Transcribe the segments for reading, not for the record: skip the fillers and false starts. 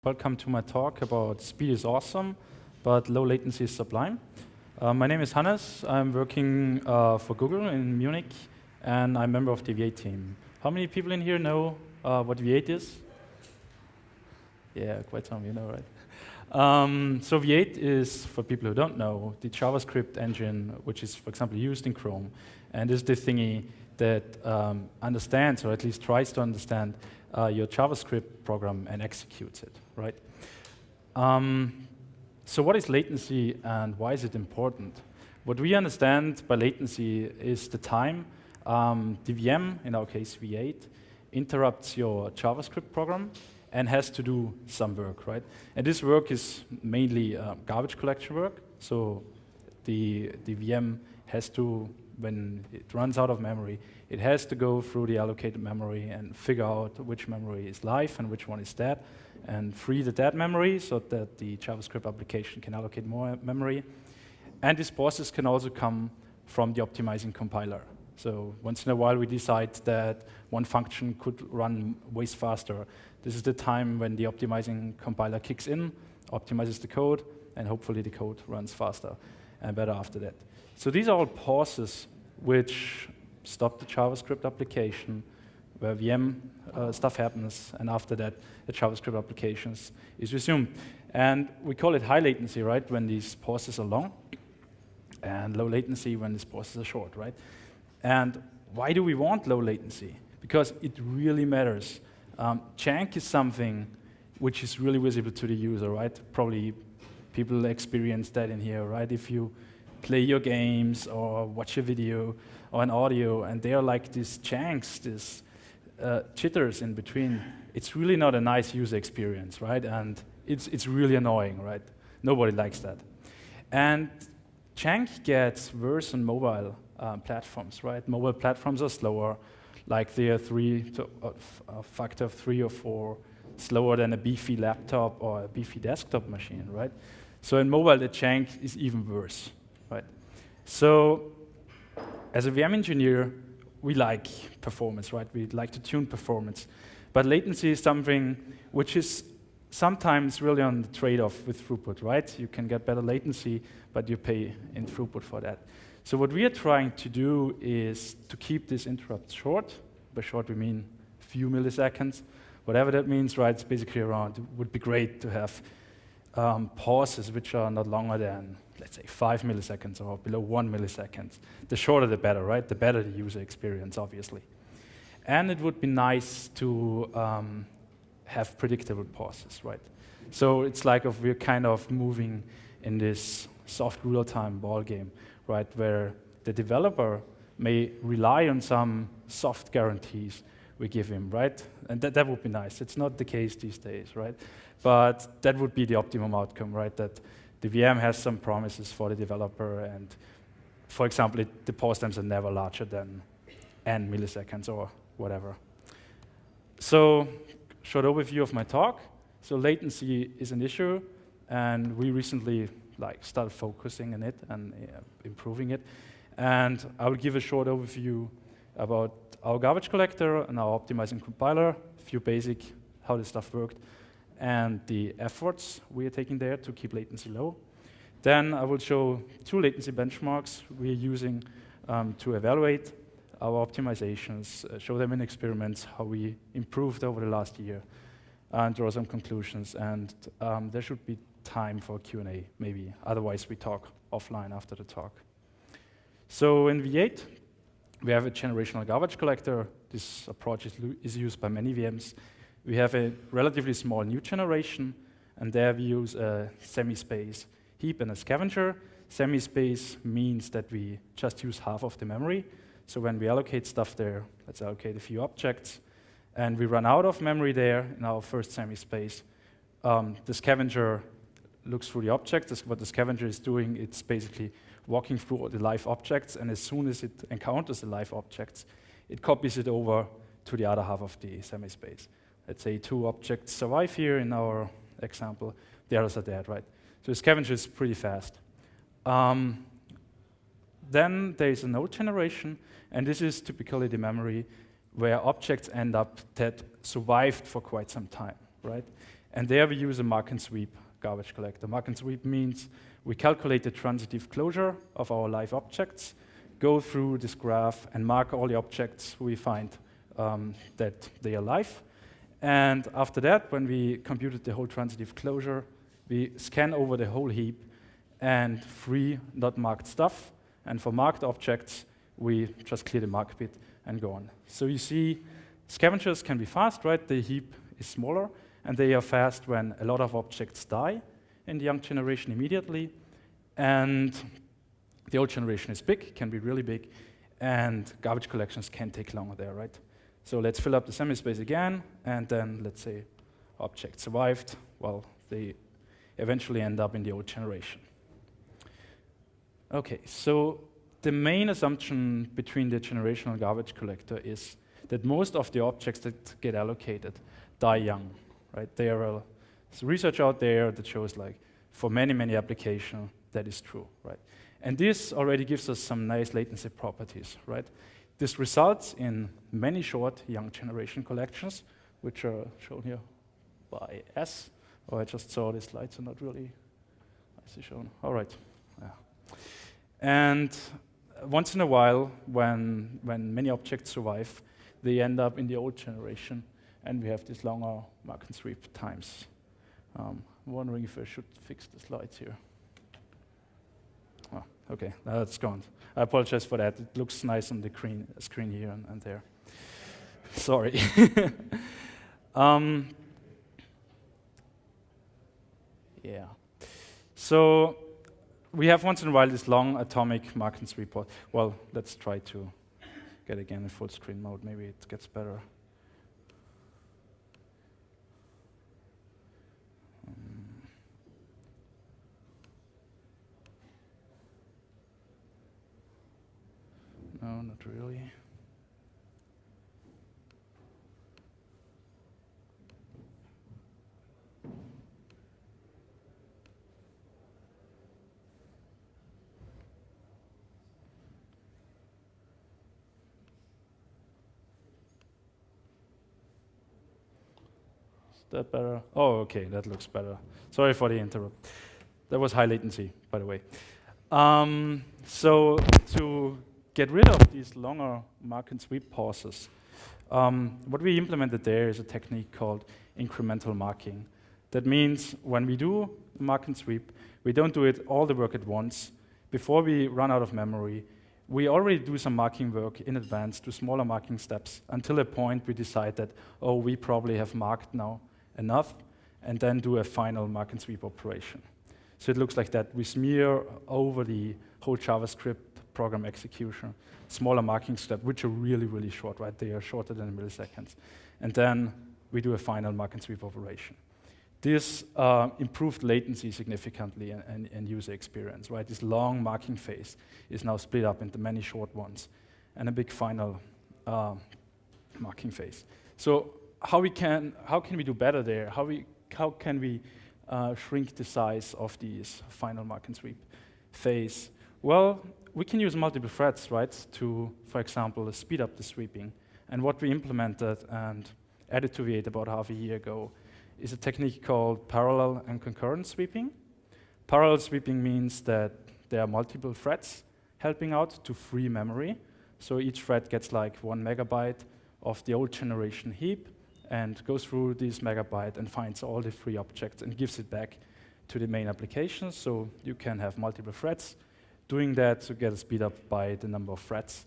Welcome to my talk about speed is awesome, but low latency is sublime. My name is Hannes. I'm working for Google in Munich, and I'm a member of the V8 team. How many people in here know what V8 is? Yeah, quite some, you know, right? So V8 is, for people who don't know, the JavaScript engine, which is, for example, used in Chrome, and is the thingy that understands, or at least tries to understand, your JavaScript program and executes it, right? So what is latency and why is it important? What we understand by latency is the time the VM, in our case V8, interrupts your JavaScript program and has to do some work, right? And this work is mainly garbage collection work. So the VM has to, when it runs out of memory, it has to go through the allocated memory and figure out which memory is live and which one is dead, and free the dead memory so that the JavaScript application can allocate more memory. And this process can also come from the optimizing compiler. So once in a while we decide that one function could run way faster. This is the time when the optimizing compiler kicks in, optimizes the code, and hopefully the code runs faster and better after that. So these are all pauses which stop the JavaScript application, where VM stuff happens, and after that, the JavaScript applications is resumed. And we call it high latency, right, when these pauses are long, and low latency when these pauses are short, right? And why do we want low latency? Because it really matters. Chunk is something which is really visible to the user, right? Probably people experience that in here, right? If you play your games or watch a video or an audio, and there are like these chunks, these jitters in between, it's really not a nice user experience, right? And it's really annoying, right? Nobody likes that. And chunk gets worse on mobile platforms, right? Mobile platforms are slower, like they are a factor of 3 or 4 slower than a beefy laptop or a beefy desktop machine, right? So in mobile, the chunk is even worse, right? So as a VM engineer, we like performance, right? We like to tune performance. But latency is something which is sometimes really on the trade-off with throughput, right? You can get better latency, but you pay in throughput for that. So what we are trying to do is to keep this interrupt short. By short, we mean a few milliseconds. Whatever that means, right? It's basically around, it would be great to have pauses which are not longer than, let's say, 5 milliseconds or below 1 millisecond. The shorter the better, right? The better the user experience, obviously. And it would be nice to have predictable pauses, right? So it's like if we're kind of moving in this soft real-time ball game, right? Where the developer may rely on some soft guarantees we give him, right? And that would be nice. It's not the case these days, right? But that would be the optimum outcome, right? That the VM has some promises for the developer, and for example, the pause times are never larger than n milliseconds or whatever. So, short overview of my talk. So latency is an issue, and we recently started focusing on it and improving it. And I will give a short overview about our garbage collector and our optimizing compiler, a few basic how this stuff worked, and the efforts we are taking there to keep latency low. Then I will show 2 latency benchmarks we are using to evaluate our optimizations, show them in experiments, how we improved over the last year, and draw some conclusions. And there should be time for Q&A, maybe. Otherwise, we talk offline after the talk. So in V8, we have a generational garbage collector. This approach is used by many VMs. We have a relatively small new generation, and there we use a semi-space heap and a scavenger. Semi-space means that we just use half of the memory. So when we allocate stuff there, let's allocate a few objects, and we run out of memory there in our first semi-space, the scavenger looks through the objects. What the scavenger is doing, it's basically walking through all the live objects, and as soon as it encounters the live objects, it copies it over to the other half of the semi-space. Let's say 2 objects survive here in our example, the others are dead, right? So the scavenger is pretty fast. Then there is a node generation, and this is typically the memory where objects end up that survived for quite some time, right? And there we use a mark and sweep garbage collector. Mark and sweep means we calculate the transitive closure of our live objects, go through this graph and mark all the objects we find that they are live. And after that, when we computed the whole transitive closure, we scan over the whole heap and free not marked stuff. And for marked objects, we just clear the mark bit and go on. So you see, scavengers can be fast, right? The heap is smaller, and they are fast when a lot of objects die in the young generation immediately. And the old generation is big, can be really big, and garbage collections can take longer there, right? So let's fill up the semi-space again, and then let's say objects survived. Well, they eventually end up in the old generation. Okay, so the main assumption between the generational garbage collector is that most of the objects that get allocated die young, right? There are research out there that shows like for many, many applications that is true, right? And this already gives us some nice latency properties, right? This results in many short young generation collections, which are shown here by S. Oh, I just saw the slides are not really nicely shown. All right. Yeah. And once in a while, when many objects survive, they end up in the old generation, and we have these longer mark and sweep times. I'm wondering if I should fix the slides here. Oh, okay, that's gone. I apologize for that. It looks nice on the screen here and there. Sorry. Yeah. So we have once in a while this long atomic mark and sweep. Well, let's try to get again in full screen mode. Maybe it gets better. No, not really. Is that better? Oh, okay, that looks better. Sorry for the interrupt. That was high latency, by the way. So to get rid of these longer mark and sweep pauses, what we implemented there is a technique called incremental marking. That means when we do mark and sweep, we don't do it all the work at once. Before we run out of memory, we already do some marking work in advance, do smaller marking steps, until a point we decide that, oh, we probably have marked now enough, and then do a final mark and sweep operation. So it looks like that. We smear over the whole JavaScript program execution, smaller marking steps, which are really, really short, right? They are shorter than milliseconds. And then we do a final mark and sweep operation. This improved latency significantly and user experience, right? This long marking phase is now split up into many short ones and a big final marking phase. So how can we do better there? How can we shrink the size of these final mark and sweep phase? Well, we can use multiple threads, right, to, for example, speed up the sweeping. And what we implemented and added to V8 about half a year ago is a technique called parallel and concurrent sweeping. Parallel sweeping means that there are multiple threads helping out to free memory. So each thread gets like 1 megabyte of the old generation heap and goes through this megabyte and finds all the free objects and gives it back to the main application. So you can have multiple threads doing that to get a speed up by the number of threads.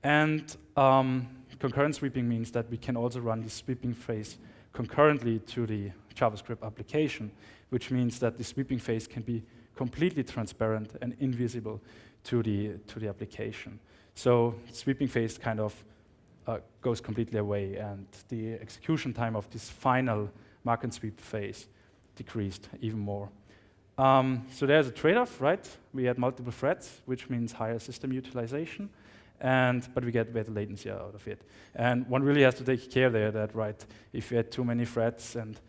And concurrent sweeping means that we can also run the sweeping phase concurrently to the JavaScript application, which means that the sweeping phase can be completely transparent and invisible to the application. So sweeping phase kind of goes completely away, and the execution time of this final mark and sweep phase decreased even more. So there's a trade-off, right? We had multiple threads, which means higher system utilization, but we get better latency out of it. And one really has to take care there that, right, if you had too many threads and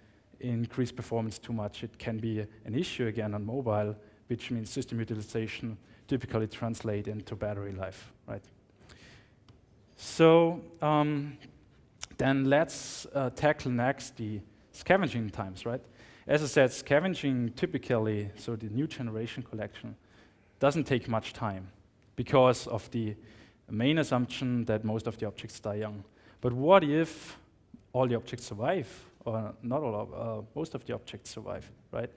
increase performance too much, it can be an issue again on mobile, which means system utilization typically translate into battery life, right? So then let's tackle next the scavenging times, right? As I said, scavenging typically, so the new generation collection, doesn't take much time because of the main assumption that most of the objects die young. But what if all the objects survive, or not all of, most of the objects survive, right?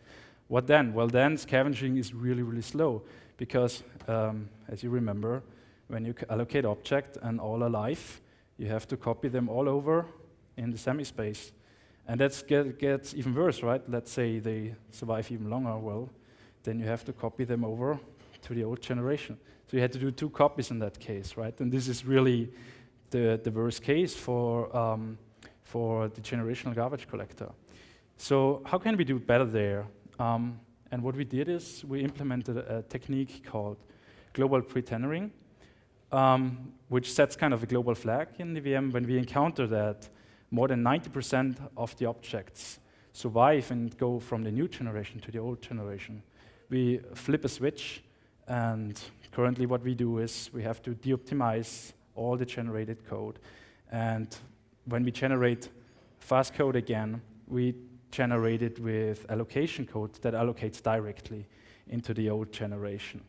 What then? Well, then scavenging is really, really slow because, as you remember, when you allocate object and all alive, you have to copy them all over in the semi-space. And that gets even worse, right? Let's say they survive even longer. Well, then you have to copy them over to the old generation. So you had to do 2 copies in that case, right? And this is really the worst case for the generational garbage collector. So how can we do better there? And what we did is we implemented a technique called global pretendering, which sets kind of a global flag in the VM when we encounter that more than 90% of the objects survive and go from the new generation to the old generation. We flip a switch, and currently what we do is we have to de-optimize all the generated code. And when we generate fast code again, we generate it with allocation code that allocates directly into the old generation.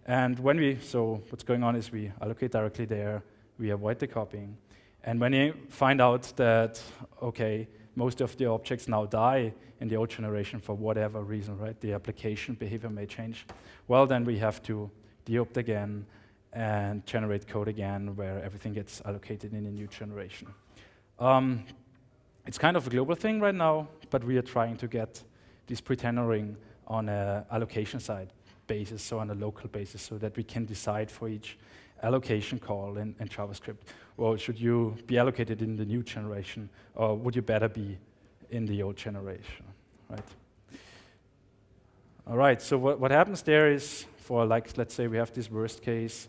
And so what's going on is we allocate directly there, we avoid the copying. And when you find out that, okay, most of the objects now die in the old generation for whatever reason, right? The application behavior may change. Well, then we have to de-opt again and generate code again where everything gets allocated in a new generation. It's kind of a global thing right now, but we are trying to get this pretendering on an allocation side basis, so on a local basis, so that we can decide for each allocation call in JavaScript. Well, should you be allocated in the new generation, or would you better be in the old generation, right? All right, so what happens there is for, like, let's say we have this worst case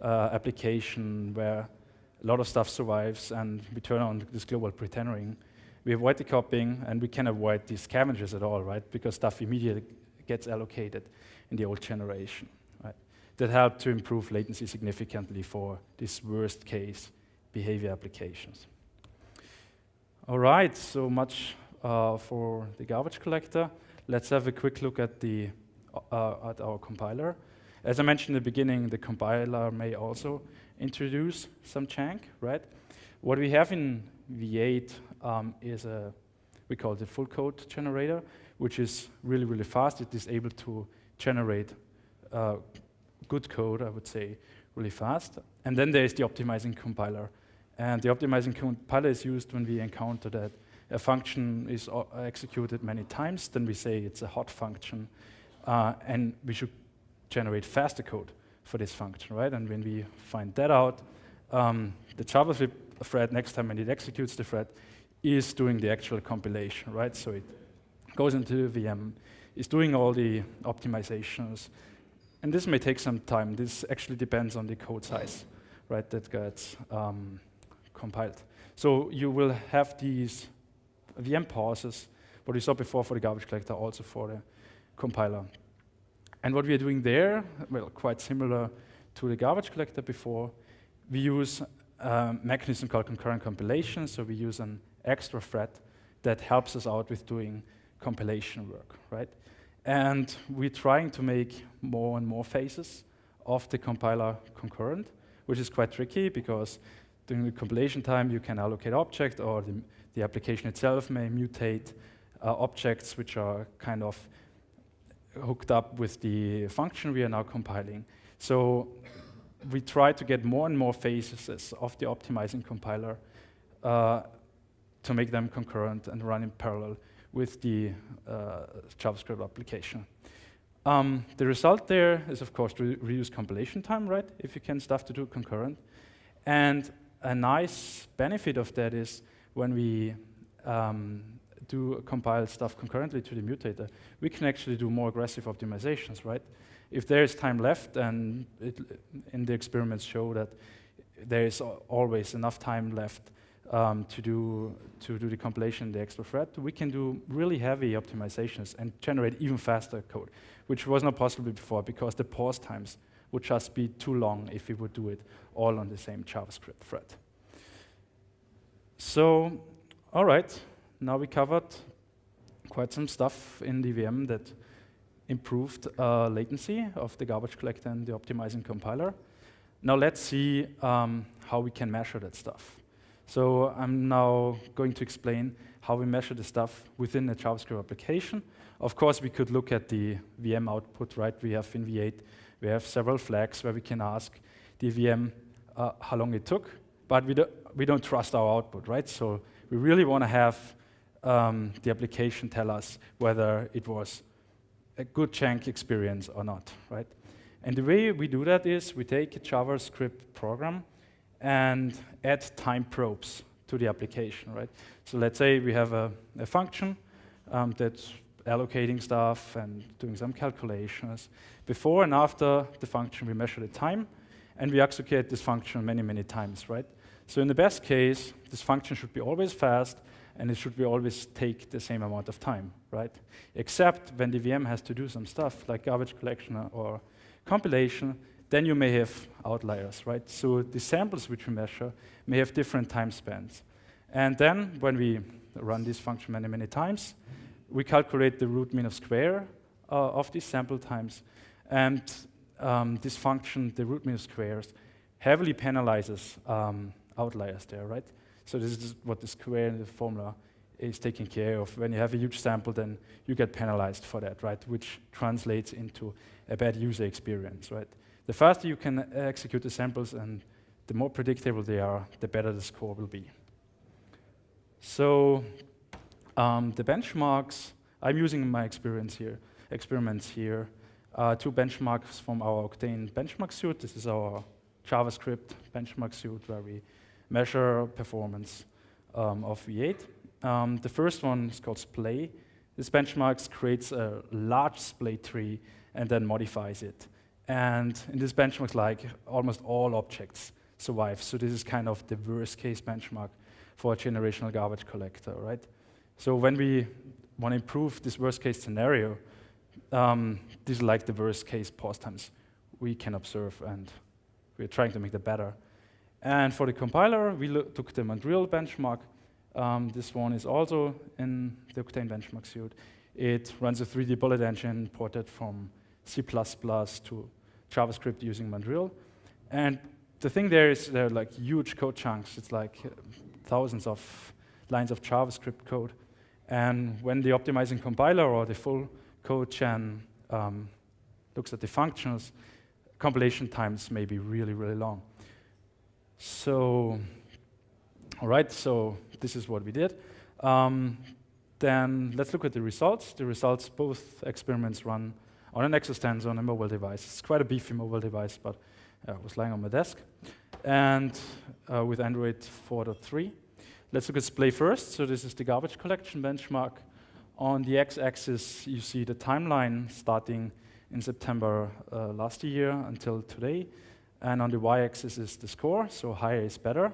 application where a lot of stuff survives and we turn on this global pretendering. We avoid the copying and we can avoid these scavengers at all, right? Because stuff immediately gets allocated in the old generation, right? That helped to improve latency significantly for this worst case behavior applications. All right, so much for the garbage collector. Let's have a quick look at our compiler. As I mentioned in the beginning, the compiler may also introduce some chunk, right? What we have in V8 is we call it a full code generator, which is really, really fast. It is able to generate good code, I would say, really fast. And then there is the optimizing compiler. And the optimizing compiler is used when we encounter that a function is executed many times, then we say it's a hot function, and we should generate faster code for this function, right? And when we find that out, the JavaScript thread, next time when it executes the thread, is doing the actual compilation, right? So it goes into the VM, is doing all the optimizations, and this may take some time. This actually depends on the code size, right, that gets compiled. So you will have these VM pauses, what we saw before for the garbage collector, also for the compiler. And what we are doing there, well, quite similar to the garbage collector before, we use a mechanism called concurrent compilation. So we use an extra thread that helps us out with doing compilation work, right? And we're trying to make more and more phases of the compiler concurrent, which is quite tricky because during the compilation time you can allocate object, or the application itself may mutate objects which are kind of hooked up with the function we are now compiling. So we try to get more and more phases of the optimizing compiler to make them concurrent and run in parallel with the JavaScript application. The result there is, of course, to reduce compilation time, right? If you can stuff to do concurrent. And a nice benefit of that is when we do compile stuff concurrently to the mutator, we can actually do more aggressive optimizations, right? If there is time left, and in the experiments show that there is always enough time left to do the compilation in the extra thread, we can do really heavy optimizations and generate even faster code, which was not possible before because the pause times would just be too long if we would do it all on the same JavaScript thread. So, all right, now we covered quite some stuff in the VM that improved latency of the garbage collector and the optimizing compiler. Now let's see how we can measure that stuff. So I'm now going to explain how we measure the stuff within a JavaScript application. Of course, we could look at the VM output, right? We have in V8, we have several flags where we can ask the VM how long it took, but we don't trust our output, right? So we really want to have the application tell us whether it was a good chunk experience or not, right? And the way we do that is we take a JavaScript program and add time probes to the application, right? So let's say we have a function that's allocating stuff and doing some calculations. Before and after the function, we measure the time, and we execute this function many, many times, right? So in the best case, this function should be always fast, and it should be always take the same amount of time, right? Except when the VM has to do some stuff, like garbage collection or compilation, then you may have outliers, right? So the samples which we measure may have different time spans. And then when we run this function many, many times, we calculate the root mean of square of these sample times. And this function, the root mean of squares, heavily penalizes outliers there, right? So this is what the square in the formula is taking care of. When you have a huge sample, then you get penalized for that, right? Which translates into a bad user experience, right? The faster you can execute the samples and the more predictable they are, the better the score will be. So the benchmarks, I'm using in my experiments here, two benchmarks from our Octane benchmark suite. This is our JavaScript benchmark suite where we measure performance of V8. The first one is called splay. This benchmark creates a large splay tree and then modifies it. And in this benchmark, like almost all objects survive. So this is kind of the worst case benchmark for a generational garbage collector, right? So when we want to improve this worst case scenario, this is like the worst case pause times we can observe, and we're trying to make that better. And for the compiler, we took the Montreal benchmark. This one is also in the Octane benchmark suite. It runs a 3D bullet engine ported from C++ to JavaScript using Montreal. And the thing there is they're like huge code chunks. It's like thousands of lines of JavaScript code. And when the optimizing compiler or the full code gen looks at the functions, compilation times may be really, really long. So, all right, so this is what we did. Then let's look at the results. The results, both experiments run on an exostancer on a mobile device. It's quite a beefy mobile device, but it was lying on my desk. And with Android 4.3. Let's look at splay first. So this is the garbage collection benchmark. On the x-axis, you see the timeline starting in September last year until today. And on the y-axis is the score, so higher is better.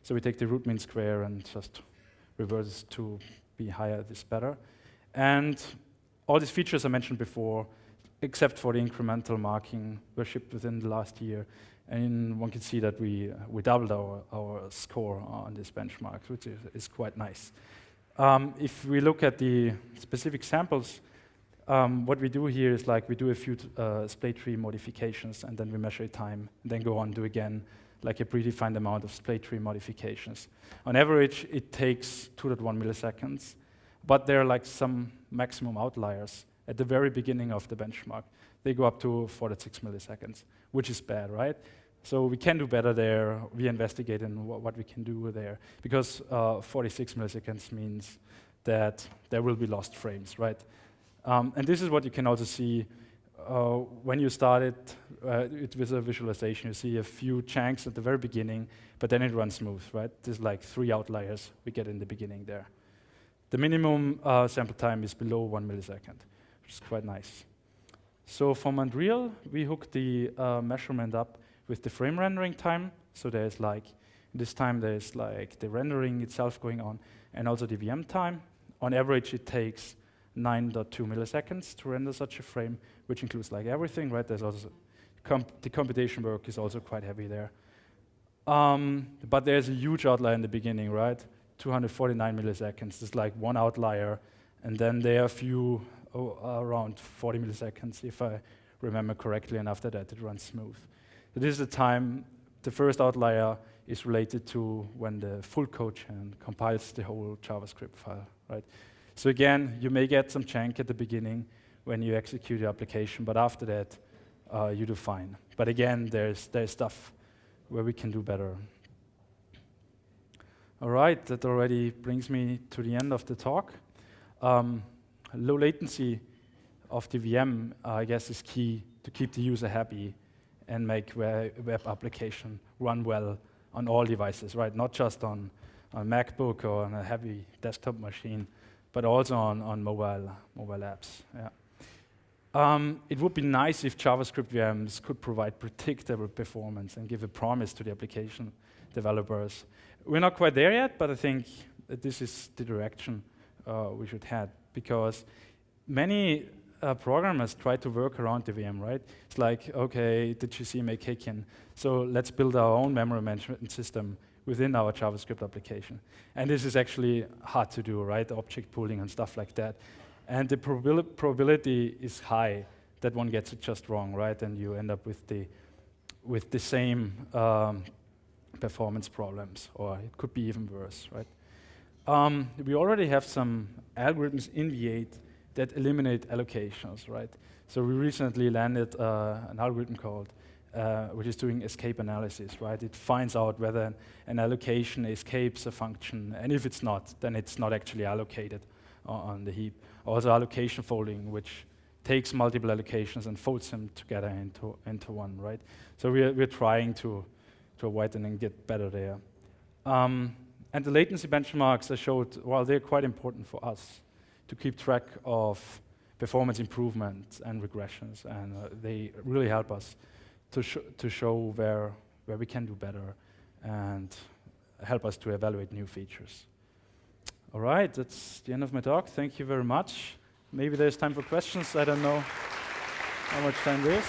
So we take the root mean square and just reverse it to be higher is better. And all these features I mentioned before, except for the incremental marking, were shipped within the last year. And one can see that we doubled our score on this benchmark, which is quite nice. If we look at the specific samples, what we do here is like we do a few splay tree modifications, and then we measure time, and then go on do again like a predefined amount of splay tree modifications. On average, it takes 2.1 milliseconds, but there are like some maximum outliers at the very beginning of the benchmark. They go up to 4.6 milliseconds, which is bad, right? So we can do better there. We investigate in what we can do there, because 46 milliseconds means that there will be lost frames, right? And this is what you can also see when you started it with a visualization. You see a few chunks at the very beginning, but then it runs smooth, right? There's like 3 outliers we get in the beginning there. The minimum sample time is below 1 millisecond, which is quite nice. So from Unreal, we hooked the measurement up with the frame rendering time. So there's like, this time there's like the rendering itself going on, and also the VM time. On average, it takes 9.2 milliseconds to render such a frame, which includes like everything, right? There's also the computation work is also quite heavy there. But there's a huge outlier in the beginning, right? 249 milliseconds. It's like one outlier And then there are a few, around 40 milliseconds, if I remember correctly, and after that it runs smooth. So this is the time. The first outlier is related to when the full code chain compiles the whole JavaScript file, right? So again, you may get some jank at the beginning when you execute your application, but after that, you do fine. But again, there's stuff where we can do better. All right, that already brings me to the end of the talk. Low latency of the VM, I guess, is key to keep the user happy and make web application run well on all devices, right? Not just on a MacBook or on a heavy desktop machine, but also on mobile apps. Yeah. It would be nice if JavaScript VMs could provide predictable performance and give a promise to the application developers. We're not quite there yet, but I think that this is the direction we should head, because many programmers try to work around the VM, right? It's like, okay, the GC may kick in, so let's build our own memory management system within our JavaScript application. And this is actually hard to do, right? Object pooling and stuff like that. And the probability is high that one gets it just wrong, right? And you end up with the same performance problems, or it could be even worse, right? We already have some algorithms in V8 that eliminate allocations, right? So we recently landed an algorithm called, which is doing escape analysis, right? It finds out whether an allocation escapes a function, and if it's not, then it's not actually allocated on the heap. Also allocation folding, which takes multiple allocations and folds them together into one, right? So we're trying to avoid and get better there. And the latency benchmarks I showed, well, they're quite important for us to keep track of performance improvements and regressions, and they really help us to show where we can do better and help us to evaluate new features. All right, that's the end of my talk. Thank you very much. Maybe there's time for questions. I don't know how much time there is.